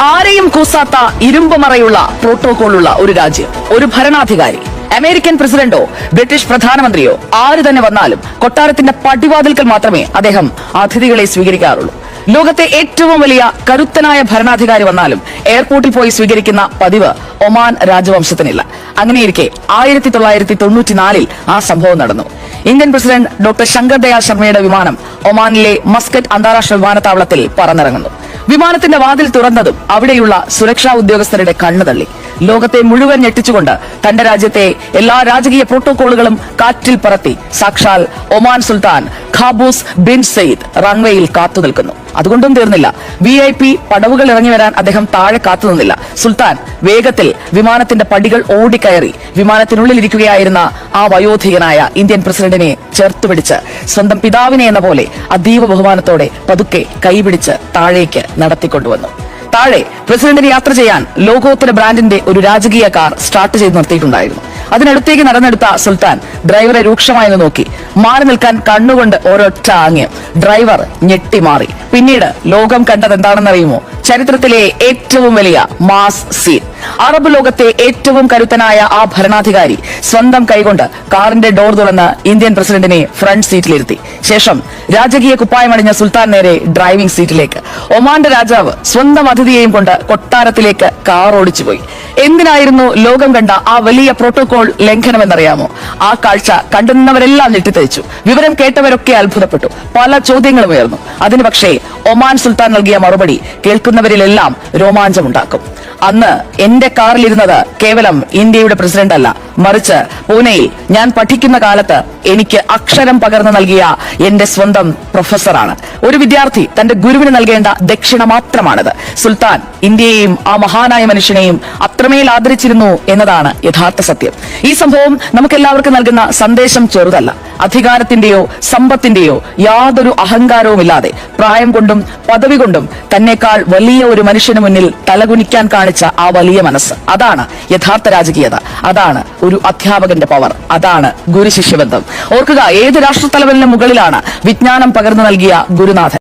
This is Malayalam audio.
ആരെയും കൂസാത്ത ഇരുമ്പുമറയുള്ള പ്രോട്ടോകോളുള്ള ഒരു രാജ്യം, ഒരു ഭരണാധികാരി. അമേരിക്കൻ പ്രസിഡന്റോ ബ്രിട്ടീഷ് പ്രധാനമന്ത്രിയോ ആര് തന്നെ വന്നാലും കൊട്ടാരത്തിന്റെ പടിവാതിൽക്കൽ മാത്രമേ അദ്ദേഹം അതിഥികളെ സ്വീകരിക്കാറുള്ളൂ. ലോകത്തെ ഏറ്റവും വലിയ കരുത്തനായ ഭരണാധികാരി വന്നാലും എയർപോർട്ടിൽ പോയി സ്വീകരിക്കുന്ന പതിവ് ഒമാൻ രാജവംശത്തിനില്ല. അങ്ങനെയിരിക്കെ 1994 ആ സംഭവം നടന്നു. Indian president doctor Shankar Dayal ശർമ്മയുടെ വിമാനം ഒമാനിലെ മസ്കറ്റ് അന്താരാഷ്ട്ര വിമാനത്താവളത്തിൽ പറന്നിറങ്ങുന്നു. വിമാനത്തിന്റെ വാതിൽ തുറന്നതും അവിടെയുള്ള സുരക്ഷാ ഉദ്യോഗസ്ഥരുടെ കണ്ണു തള്ളി. ലോകത്തെ മുഴുവൻ ഞെട്ടിച്ചുകൊണ്ട് തന്റെ രാജ്യത്തെ എല്ലാ രാജകീയ പ്രോട്ടോകോളുകളും കാറ്റിൽ പറത്തി സാക്ഷാൽ ഒമാൻ സുൽത്താൻ ഖാബൂസ് ബിൻ സയ്യിദ് റൺവേയിൽ കാത്തുനിൽക്കുന്നു. അതുകൊണ്ടും തീർന്നില്ല. VIP പടവുകൾ ഇറങ്ങി വരാൻ അദ്ദേഹം താഴെ കാത്തുനിന്നില്ല. സുൽത്താൻ വേഗത്തിൽ വിമാനത്തിന്റെ പടികൾ ഓടിക്കയറി വിമാനത്തിനുള്ളിൽ ഇരിക്കുകയായിരുന്ന ആ വയോധികനായ ഇന്ത്യൻ പ്രസിഡന്റിനെ ചേർത്തുപിടിച്ച് സ്വന്തം പിതാവിനെ എന്ന പോലെ അതീവ ബഹുമാനത്തോടെ പതുക്കെ കൈപിടിച്ച് താഴേക്ക് നടത്തിക്കൊണ്ടുവന്നു. താഴെ പ്രസിഡന്റിന് യാത്ര ചെയ്യാൻ ലോകോത്തര ബ്രാൻഡിന്റെ ഒരു രാജകീയ കാർ സ്റ്റാർട്ട് ചെയ്ത് നിർത്തിയിട്ടുണ്ടായിരുന്നു. അതിനടുത്തേക്ക് നടന്നെടുത്ത സുൽത്താൻ ഡ്രൈവറെ രൂക്ഷമായി നോക്കി. മാറി നിൽക്കാൻ കണ്ണുകൊണ്ട് ഒരൊറ്റ ആംഗ്യം. ഡ്രൈവർ ഞെട്ടിമാറി. പിന്നീട് ലോകം കണ്ടത് എന്താണെന്നറിയുമോ? ചരിത്രത്തിലെ ഏറ്റവും വലിയ മാസ് സീൻ. അറബ് ലോകത്തെ ഏറ്റവും കരുത്തനായ ആ ഭരണാധികാരി സ്വന്തം കൈകൊണ്ട് കാറിന്റെ ഡോർ തുറന്ന് ഇന്ത്യൻ പ്രസിഡന്റിനെ ഫ്രണ്ട് സീറ്റിലിരുത്തി. ശേഷം രാജകീയ കുപ്പായമണിഞ്ഞ സുൽത്താൻ നേരെ ഡ്രൈവിംഗ് സീറ്റിലേക്ക്. ഒമാന്റെ രാജാവ് സ്വന്തം അതിഥിയെയും കൊണ്ട് കൊട്ടാരത്തിലേക്ക് കാർ ഓടിച്ചുപോയി. എന്തിനായിരുന്നു ലോകം കണ്ട ആ വലിയ പ്രോട്ടോകോൾ ലംഘനമെന്നറിയാമോ? ആ കാഴ്ച കണ്ടുനിന്നവരെല്ലാം ഞെട്ടിത്തരിച്ചു. വിവരം കേട്ടവരൊക്കെ അത്ഭുതപ്പെട്ടു. പല ചോദ്യങ്ങളും ഉയർന്നു. അതിന് പക്ഷേ ഒമാൻ സുൽത്താൻ നൽകിയ മറുപടി കേൾക്കുന്നവരിലെല്ലാം രോമാഞ്ചമുണ്ടാക്കും. അന്ന് എന്റെ കാറിലിരുന്നത് കേവലം ഇന്ത്യയുടെ പ്രസിഡന്റ് അല്ല, മറിച്ച് പൂനെയിൽ ഞാൻ പഠിക്കുന്ന കാലത്ത് എനിക്ക് അക്ഷരം പകർന്നു നൽകിയ എന്റെ സ്വന്തം പ്രൊഫസറാണ്. ഒരു വിദ്യാർത്ഥി തന്റെ ഗുരുവിന് നൽകേണ്ട ദക്ഷിണ മാത്രമാണിത്. സുൽത്താൻ ഇന്ത്യയെയും ആ മഹാനായ മനുഷ്യനെയും അത്രമേൽ ആദരിച്ചിരുന്നു എന്നതാണ് യഥാർത്ഥ സത്യം. ഈ സംഭവം നമുക്കെല്ലാവർക്കും നൽകുന്ന സന്ദേശം ചെറുതല്ല. അധികാരത്തിന്റെയോ സമ്പത്തിന്റെയോ യാതൊരു അഹങ്കാരവുമില്ലാതെ പ്രായം കൊണ്ടും പദവി കൊണ്ടും തന്നെക്കാൾ വലിയ ഒരു മനുഷ്യന് മുന്നിൽ തലകുനിക്കാൻ കാണിച്ച ആ വലിയ മനസ്സ്, അതാണ് യഥാർത്ഥ രാജകീയത. അതാണ് ഒരു അധ്യാപകന്റെ പവർ. അതാണ് ഗുരു ശിഷ്യബന്ധം. ഓർക്കുക, ഏത് രാഷ്ട്രത്തലവലിനും മുകളിലാണ് വിജ്ഞാനം പകർന്നു നൽകിയ ഗുരുനാഥൻ.